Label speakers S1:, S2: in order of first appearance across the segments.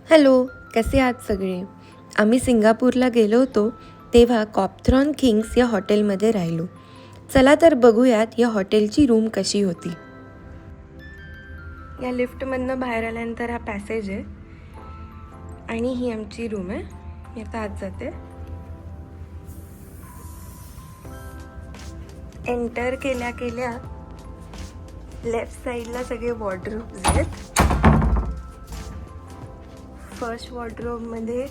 S1: Hello, कसे आहात सगळे? आम्ही सिंगापूरला गेलो होतो तेव्हा कॉपथ्रॉन किंग्स या हॉटेलमध्ये राहिलो. चला तर बघूयात या हॉटेलची रूम कशी होती. या लिफ्टमधनं बाहेर आल्यानंतर हा पॅसेज आहे आणि ही आमची रूम आहे. मी आता आत जाते. एंटर केल्या केल्या लेफ्ट साईडला सगळे वॉर्डरोब्स आहेत. फर्स्ट वॉर्डरोबमध्ये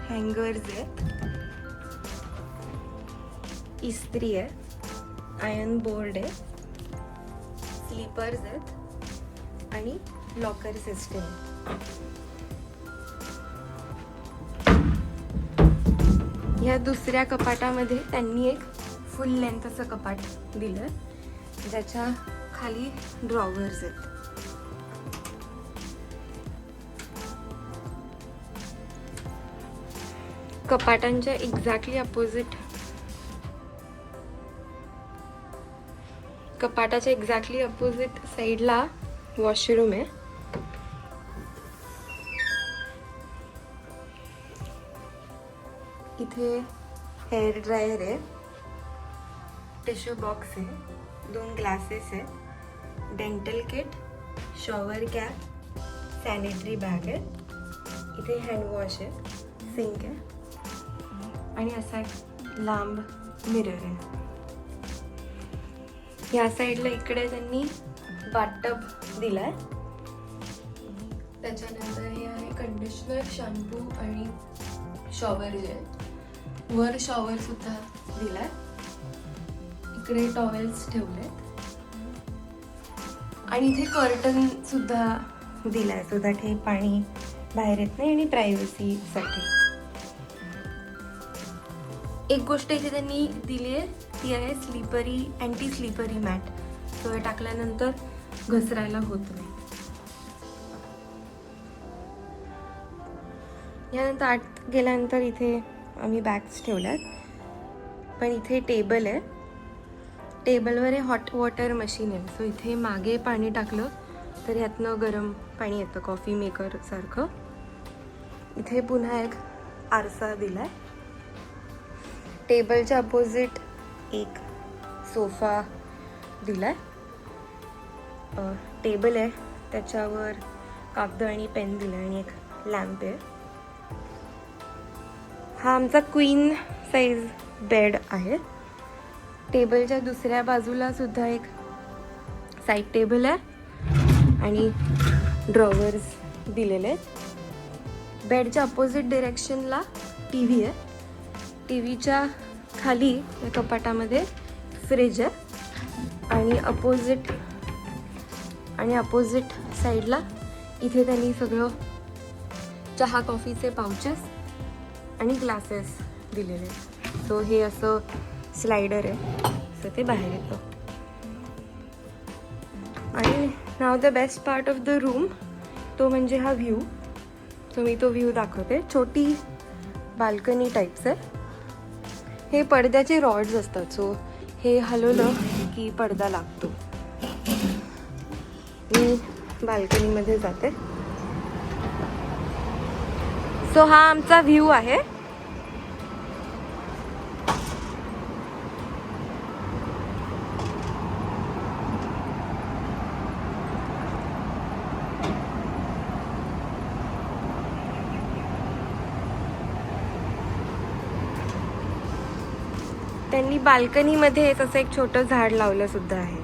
S1: हँगर्स आहेत, इस्त्री आहे, आयर्न बोर्ड आहे, स्लीपर्स आहेत आणि लॉकर सिस्टम आहे. ह्या दुसऱ्या कपाटामध्ये त्यांनी एक फुल लेंथ असं कपाट दिलं ज्याच्या खाली ड्रॉवर्स आहेत. कपाटांच्या एक्झॅक्टली अपोजिट साईडला वॉशरूम आहे. इथे हेअर ड्रायर आहे, टिश्यू बॉक्स आहे, 2 ग्लासेस आहेत, dental kit, shower cap, sanitary bag आहे. इथे हँडवॉश आहे, सिंक आहे आणि असा एक लांब मिरर आहे. या साईडला इकडे त्यांनी बाथटब दिलाय. त्याच्यानंतर हे आहे कंडिशनर, शॅम्पू आणि शॉवर जेल. वर शॉवर सुद्धा दिलाय. इकडे टॉवेल्स ठेवलेत आणि इथे कर्टन सुद्धा दिलाय सो दॅट हे पाणी बाहेर येत नाही आणि प्रायव्हसीसाठी. एक गोष्ट इथे त्यांनी दिली आहे ती आहे अँटी स्लिपरी मॅट. सो हे टाकल्यानंतर घसरायला होत नाही. यानंतर आत गेल्यानंतर इथे आम्ही बॅग्स ठेवल्यात, पण इथे टेबल आहे. टेबलवर हे हॉट वॉटर मशीन आहे. सो इथे मागे पाणी टाकलं तर ह्यातनं गरम पाणी येतं कॉफी मेकर सारखं. इथे पुन्हा एक आरसा दिलाय. टेबलच्या अपोजिट एक सोफा दिलाय. टेबल आहे त्याच्यावर कागद आणि पेन दिला आणि एक लॅम्प आहे. हा आमचा क्वीन साईज बेड आहे. टेबलच्या दुसऱ्या बाजूला सुद्धा एक साईड टेबल आहे आणि ड्रॉवर्स दिलेले आहेत. बेडच्या अपोजिट डिरेक्शनला TV आहे. टीव्हीच्या खाली या कपाटामध्ये फ्रीज आहे आणि अपोजिट साईडला इथे त्यांनी सगळं चहा कॉफीचे पाउचेस आणि ग्लासेस दिलेले आहेत. सो हे असं स्लायडर आहे, सो ते बाहेर येतं. आणि नाव the best part of the room तो म्हणजे हा व्ह्यू. सो मी तो व्ह्यू दाखवते. छोटी बाल्कनी टाईप्स आहे. हे पडद्याचे रॉड्स असतात, सो हे हलवलं की पडदा लागतो. मी बाल्कनीमध्ये जाते. सो हा आमचा व्ह्यू आहे. त्यांनी बाल्कनीमध्ये तसं एक छोटं झाड लावलं सुद्धा आहे.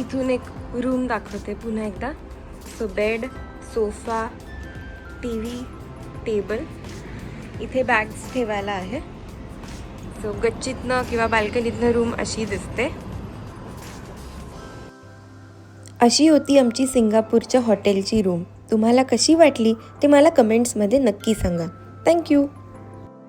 S1: इथून एक रूम दाखवते पुन्हा एकदा. So bed, sofa, TV, table, इथे बॅग्स ठेवायला आहे. सो गच्चीतनं किंवा बाल्कनीतनं रूम अशी दिसते. अशी होती आमची सिंगापूरच्या हॉटेलची रूम. तुम्हाला कशी वाटली ते मला कमेंट्समध्ये नक्की सांगा. थँक्यू.